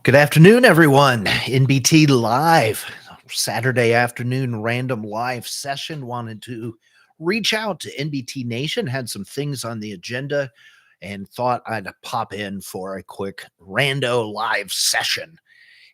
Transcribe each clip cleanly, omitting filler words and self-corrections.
Good afternoon, everyone. NBT Live, Saturday afternoon random live session. Wanted to reach out to NBT Nation, had some things on the agenda, and thought I'd pop in for a quick rando live session.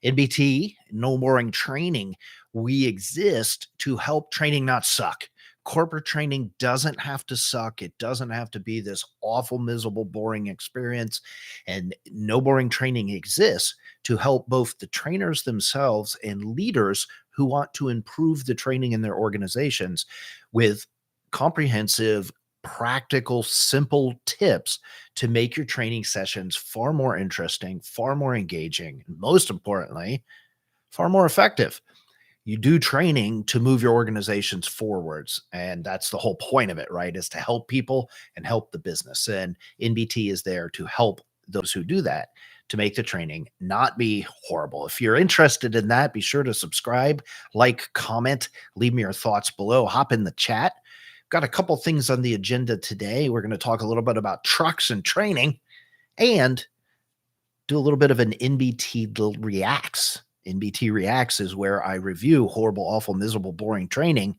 NBT, No Boring Training, we exist to help training not suck. Corporate training doesn't have to suck. It doesn't have to be this awful, miserable, boring experience. And No Boring Training exists to help both the trainers themselves and leaders who want to improve the training in their organizations with comprehensive, practical, simple tips to make your training sessions far more interesting, far more engaging, and most importantly, far more effective. You do training to move your organizations forwards, and that's the whole point of it, right? Is to help people and help the business. And NBT is there to help those who do that to make the training not be horrible. If you're interested in that, be sure to subscribe, like, comment, leave me your thoughts below, hop in the chat. Got a couple things on the agenda today. We're going to talk a little bit about trucks and training and do a little bit of an NBT Reacts. NBT Reacts is where I review horrible, awful, miserable, boring training,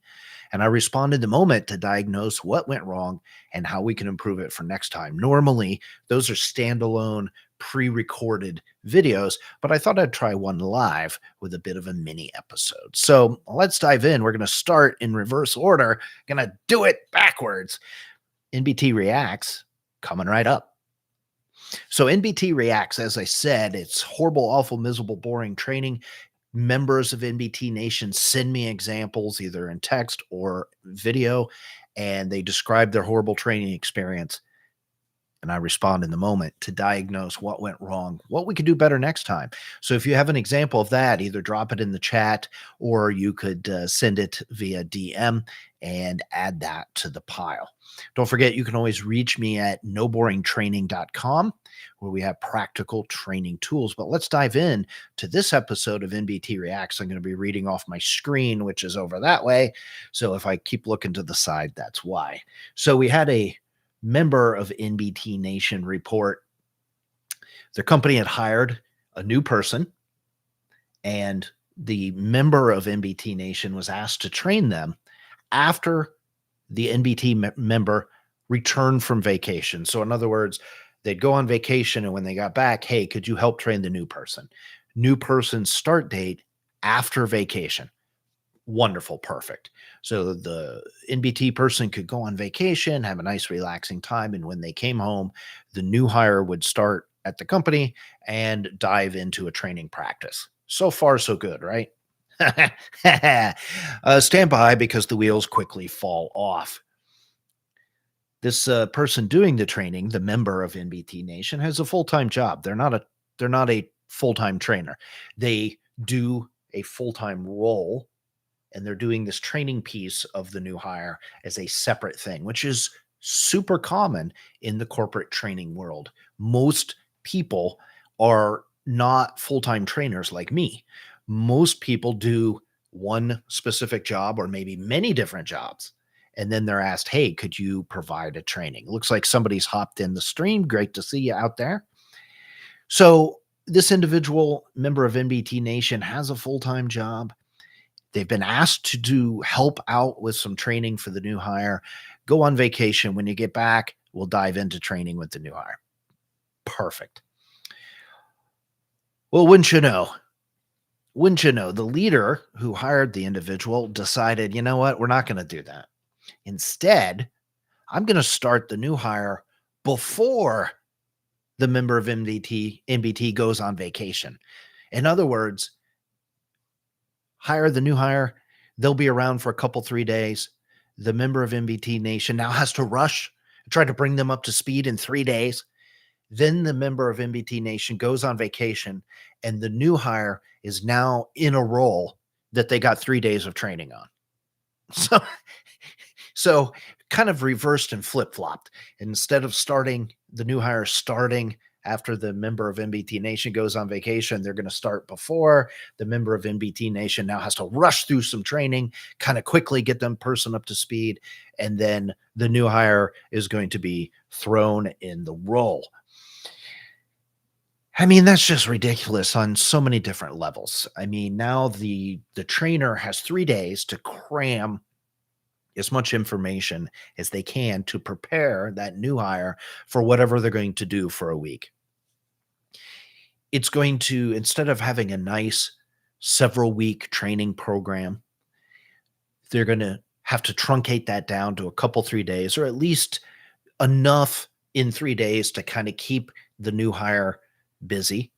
and I respond in the moment to diagnose what went wrong and how we can improve it for next time. Normally, those are standalone, pre-recorded videos, but I thought I'd try one live with a bit of a mini episode. So let's dive in. We're going to start in reverse order. Going to do it backwards. NBT Reacts coming right up. So NBT Reacts, as I said, it's horrible, awful, miserable, boring training. Members of NBT Nation send me examples either in text or video, and they describe their horrible training experience. And I respond in the moment to diagnose what went wrong, what we could do better next time. So if you have an example of that, either drop it in the chat or you could send it via DM and add that to the pile. Don't forget, you can always reach me at noboringtraining.com, where we have practical training tools. But let's dive in to this episode of NBT Reacts. I'm going to be reading off my screen, which is over that way. So if I keep looking to the side, that's why. So we had a member of NBT Nation report. Their company had hired a new person, and the member of NBT Nation was asked to train them after the NBT member returned from vacation. So in other words, they'd go on vacation, and when they got back, hey, could you help train the new person? New person's start date after vacation. Wonderful, perfect. So the NBT person could go on vacation, have a nice relaxing time, and when they came home, the new hire would start at the company and dive into a training practice. So far, so good, right? Stand by, because the wheels quickly fall off. This person doing the training, the member of NBT Nation, has a full-time job. They're not a full-time trainer. They do a full-time role, and they're doing this training piece of the new hire as a separate thing, which is super common in the corporate training world. Most people are not full-time trainers like me. Most people do one specific job or maybe many different jobs, and then they're asked, hey, could you provide a training? Looks like somebody's hopped in the stream. Great to see you out there. So this individual member of NBT Nation has a full-time job. They've been asked to help out with some training for the new hire. Go on vacation. When you get back, we'll dive into training with the new hire. Perfect. Well, wouldn't you know, the leader who hired the individual decided, you know what, we're not going to do that. Instead, I'm going to start the new hire before the member of NBT goes on vacation. In other words, hire the new hire. They'll be around for a couple, 3 days. The member of NBT Nation now has to rush and try to bring them up to speed in 3 days. Then the member of NBT Nation goes on vacation, and the new hire is now in a role that they got 3 days of training on. So kind of reversed and flip-flopped. Instead of the new hire starting after the member of NBT Nation goes on vacation, they're going to start before. The member of NBT Nation now has to rush through some training, kind of quickly get them person up to speed, and then the new hire is going to be thrown in the role. I mean, that's just ridiculous on so many different levels. I mean, now the trainer has 3 days to cram as much information as they can to prepare that new hire for whatever they're going to do for a week. It's going to, instead of having a nice several week training program, they're going to have to truncate that down to a couple, 3 days, or at least enough in 3 days to kind of keep the new hire busy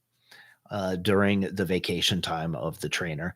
during the vacation time of the trainer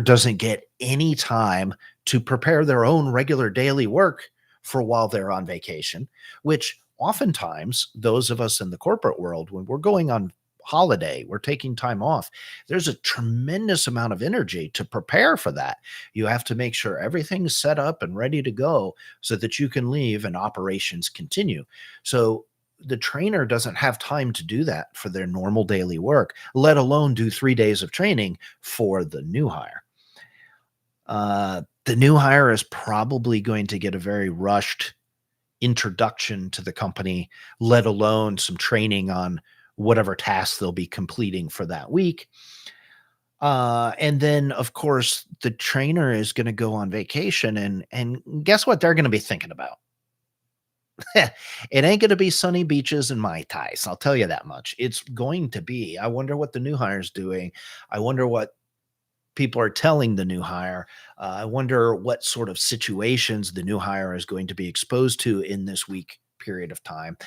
doesn't get any time to prepare their own regular daily work for while they're on vacation, which oftentimes those of us in the corporate world, when we're going on holiday, we're taking time off, there's a tremendous amount of energy to prepare for that. You have to make sure everything's set up and ready to go so that you can leave and operations continue. So the trainer doesn't have time to do that for their normal daily work, let alone do 3 days of training for the new hire. The new hire is probably going to get a very rushed introduction to the company, let alone some training on whatever tasks they'll be completing for that week. And then, of course, the trainer is going to go on vacation, and guess what they're going to be thinking about? It ain't gonna be sunny beaches and Mai Tais, I'll tell you that much. It's going to be, I wonder what the new hire's doing. I wonder what people are telling the new hire. I wonder what sort of situations the new hire is going to be exposed to in this week period of time.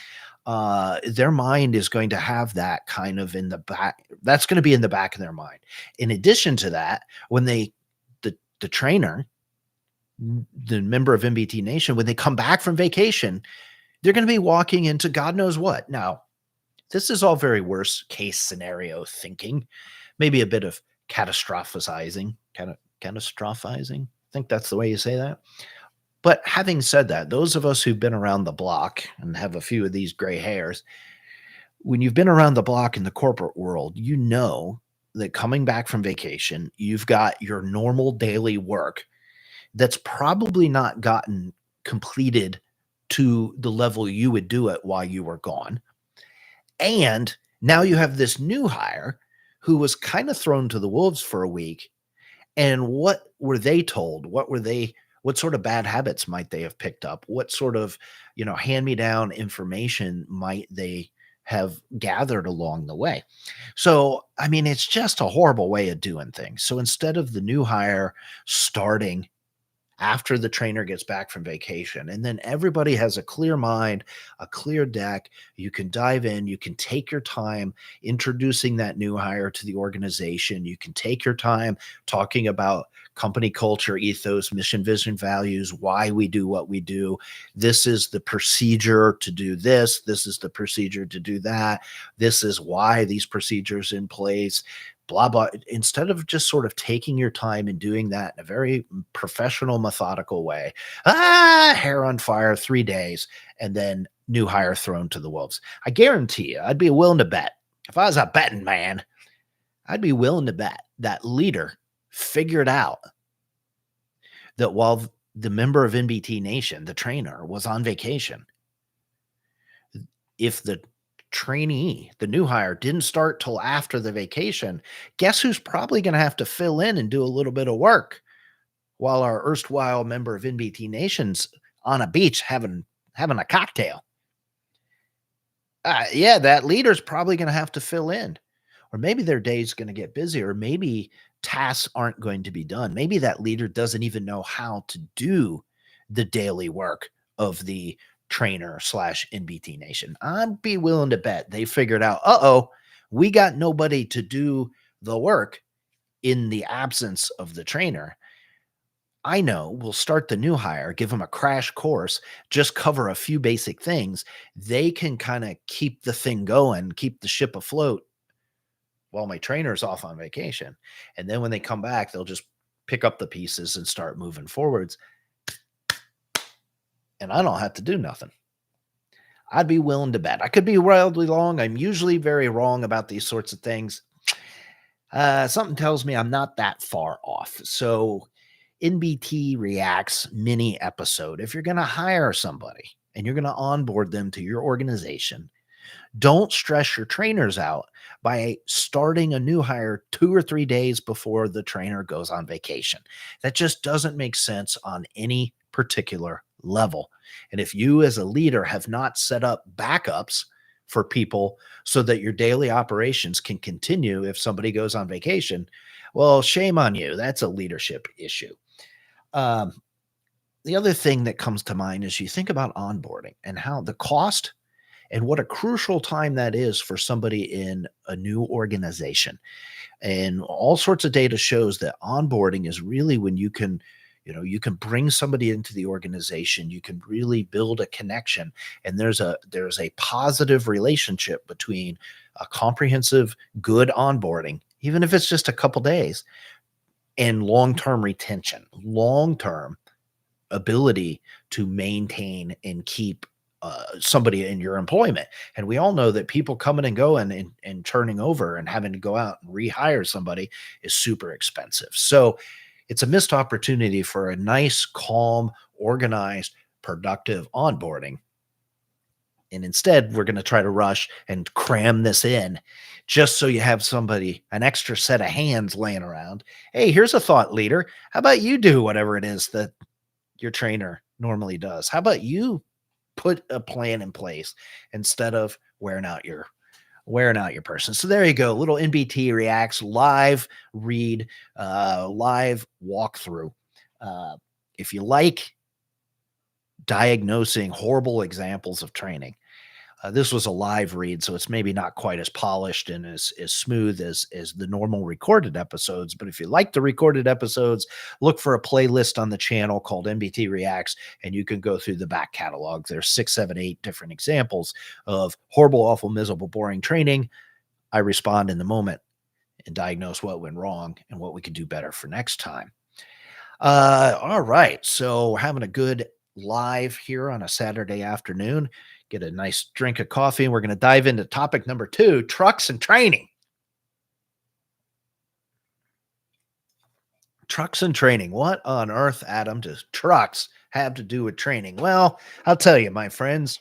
Their mind is going to have that kind of in the back. That's gonna be in the back of their mind. In addition to that, when the trainer, the member of MBT Nation, when they come back from vacation, they're going to be walking into God knows what. Now, this is all very worst case scenario thinking, maybe a bit of catastrophizing, catastrophizing. I think that's the way you say that. But having said that, those of us who've been around the block and have a few of these gray hairs, when you've been around the block in the corporate world, you know that coming back from vacation, you've got your normal daily work that's probably not gotten completed to the level you would do it while you were gone. And now you have this new hire who was kind of thrown to the wolves for a week. And what were they told? What sort of bad habits might they have picked up? What sort of, hand me down information might they have gathered along the way? So, I mean, it's just a horrible way of doing things. So instead of the new hire starting after the trainer gets back from vacation. And then everybody has a clear mind, a clear deck. You can dive in. You can take your time introducing that new hire to the organization. You can take your time talking about company culture, ethos, mission, vision, values, why we do what we do. This is the procedure to do this. This is the procedure to do that. This is why these procedures in place, blah, blah. Instead of just sort of taking your time and doing that in a very professional, methodical way, hair on fire, 3 days, and then new hire thrown to the wolves. I guarantee you, I'd be willing to bet. If I was a betting man, I'd be willing to bet that leader figured out that while the member of NBT Nation, the trainer, was on vacation, if the trainee, the new hire, didn't start till after the vacation, guess who's probably going to have to fill in and do a little bit of work while our erstwhile member of NBT Nation's on a beach having a cocktail? Yeah, that leader's probably going to have to fill in, or maybe their day's going to get busy, or maybe tasks aren't going to be done. Maybe that leader doesn't even know how to do the daily work of the trainer slash NBT Nation. I'd be willing to bet they figured out, we got nobody to do the work in the absence of the trainer. I know we'll start the new hire, give them a crash course, just cover a few basic things. They can kind of keep the thing going, keep the ship afloat while my trainer's off on vacation. And then when they come back, they'll just pick up the pieces and start moving forwards. And I don't have to do nothing. I'd be willing to bet. I could be wildly wrong. I'm usually very wrong about these sorts of things. Something tells me I'm not that far off. So NBT Reacts mini episode. If you're going to hire somebody and you're going to onboard them to your organization, Don't stress your trainers out by starting a new hire 2 or 3 days before the trainer goes on vacation. That just doesn't make sense on any particular level. And if you, as a leader, have not set up backups for people so that your daily operations can continue if somebody goes on vacation, well, shame on you. That's a leadership issue. Um, the other thing that comes to mind is you think about onboarding and how the cost and what a crucial time that is for somebody in a new organization. And all sorts of data shows that onboarding is really when you can, you can bring somebody into the organization, you can really build a connection, and there's a positive relationship between a comprehensive good onboarding, even if it's just a couple days, and long-term retention, long-term ability to maintain and keep somebody in your employment. And we all know that people coming and going and turning over and having to go out and rehire somebody is super expensive. So it's a missed opportunity for a nice, calm, organized, productive onboarding. And instead, we're going to try to rush and cram this in just so you have somebody, an extra set of hands laying around. Hey, here's a thought leader. How about you do whatever it is that your trainer normally does? How about you put a plan in place instead of wearing out your person? So there you go. Little NBT Reacts live read, live walkthrough. If you like diagnosing horrible examples of training, this was a live read, so it's maybe not quite as polished and as smooth as the normal recorded episodes. But if you like the recorded episodes, look for a playlist on the channel called NBT Reacts, and you can go through the back catalog. There's 6, 7, 8 different examples of horrible, awful, miserable, boring training. I respond in the moment and diagnose what went wrong and what we could do better for next time. All right, so we're having a good live here on a Saturday afternoon. Get a nice drink of coffee, and we're going to dive into topic number 2, trucks and training. Trucks and training. What on earth, Adam, does trucks have to do with training? Well, I'll tell you, my friends.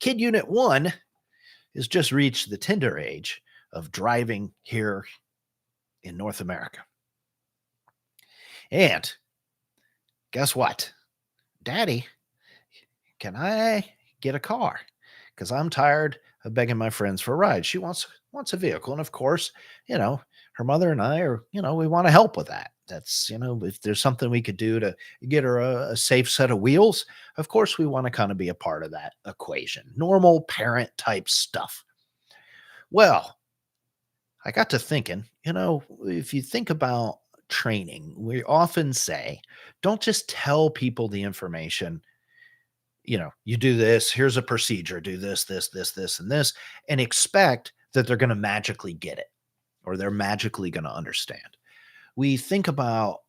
Kid Unit 1 has just reached the tender age of driving here in North America. And guess what? Daddy, can I get a car? Because I'm tired of begging my friends for a ride. She wants a vehicle. And of course, her mother and I are, we want to help with that. That's, if there's something we could do to get her a safe set of wheels, of course, we want to kind of be a part of that equation. Normal parent type stuff. Well, I got to thinking, if you think about training, we often say, don't just tell people the information. You do this, here's a procedure, do this, this, and this, and expect that they're going to magically get it or they're magically going to understand. We think about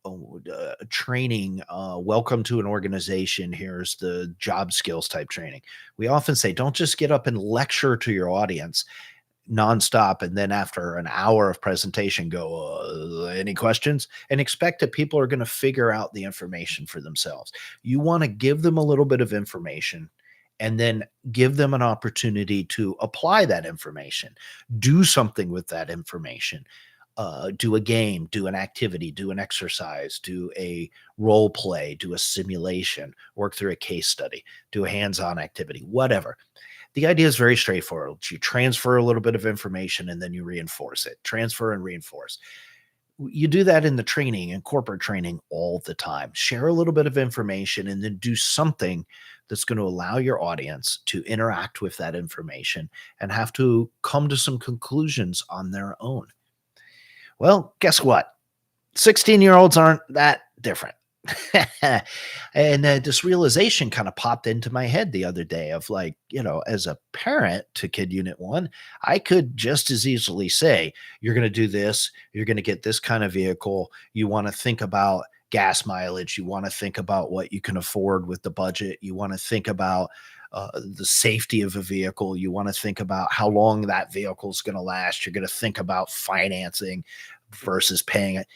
training, welcome to an organization, here's the job skills type training. We often say, don't just get up and lecture to your audience nonstop, and then after an hour of presentation go, any questions, and expect that people are going to figure out the information for themselves. You want to give them a little bit of information and then give them an opportunity to apply that information, do something with that information, do a game, do an activity, do an exercise, do a role play, do a simulation, work through a case study, do a hands-on activity, whatever. The idea is very straightforward. You transfer a little bit of information and then you reinforce it. Transfer and reinforce. You do that in the training and corporate training all the time. Share a little bit of information and then do something that's going to allow your audience to interact with that information and have to come to some conclusions on their own. Well, guess what? 16-year-olds aren't that different. And this realization kind of popped into my head the other day of like, as a parent to Kid Unit 1, I could just as easily say, you're going to do this, you're going to get this kind of vehicle, you want to think about gas mileage, you want to think about what you can afford with the budget, you want to think about the safety of a vehicle, you want to think about how long that vehicle is going to last, you're going to think about financing versus paying it.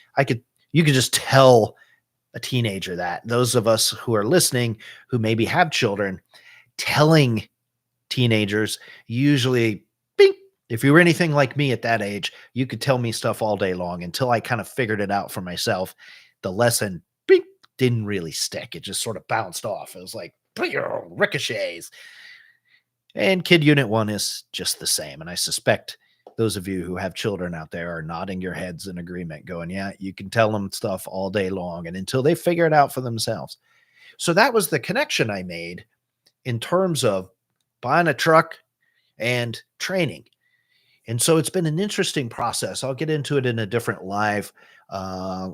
You could just tell a teenager that. Those of us who are listening who maybe have children, telling teenagers, usually, bing, if you were anything like me at that age, you could tell me stuff all day long until I kind of figured it out for myself. The lesson, bing, didn't really stick. It just sort of bounced off. It was like, ricochets. And Kid Unit 1 is just the same. And I suspect those of you who have children out there are nodding your heads in agreement, going, yeah, you can tell them stuff all day long and until they figure it out for themselves. So that was the connection I made in terms of buying a truck and training. And so it's been an interesting process. I'll get into it in a different live,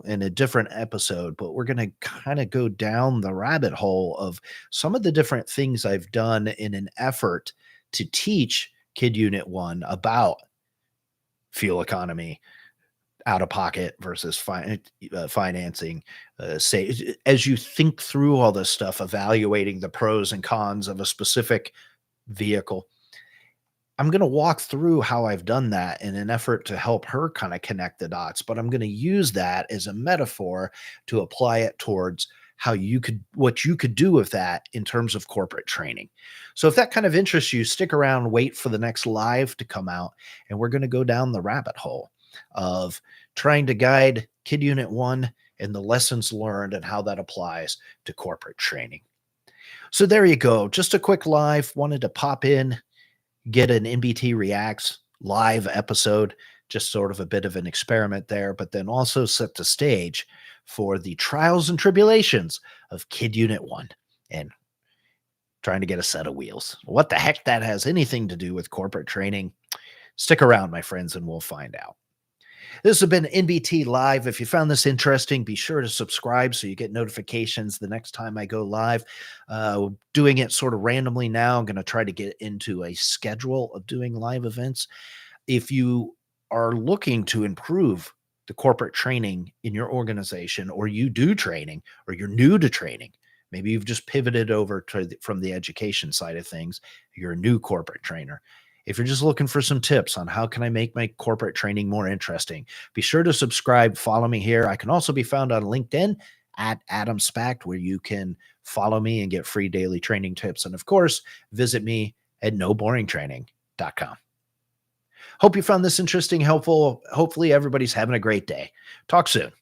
in a different episode, but we're going to kind of go down the rabbit hole of some of the different things I've done in an effort to teach Kid Unit 1 about fuel economy, out of pocket versus financing. Say, as you think through all this stuff, evaluating the pros and cons of a specific vehicle, I'm going to walk through how I've done that in an effort to help her kind of connect the dots, but I'm going to use that as a metaphor to apply it towards what you could do with that in terms of corporate training. So if that kind of interests you, stick around, wait for the next live to come out, and we're going to go down the rabbit hole of trying to guide Kid Unit 1 and the lessons learned and how that applies to corporate training. So there you go. Just a quick live. Wanted to pop in, get an NBT Reacts live episode, just sort of a bit of an experiment there, but then also set the stage for the trials and tribulations of Kid Unit 1 and trying to get a set of wheels. What the heck that has anything to do with corporate training? Stick around, my friends, and we'll find out. This has been NBT Live. If you found this interesting, be sure to subscribe so you get notifications the next time I go live. Doing it sort of randomly now. I'm going to try to get into a schedule of doing live events. If you are looking to improve the corporate training in your organization, or you do training, or you're new to training, maybe you've just pivoted over from the education side of things, you're a new corporate trainer. If you're just looking for some tips on how can I make my corporate training more interesting, be sure to subscribe, follow me here. I can also be found on LinkedIn at Adam Spact, where you can follow me and get free daily training tips. And of course, visit me at noboringtraining.com. Hope you found this interesting, helpful. Hopefully everybody's having a great day. Talk soon.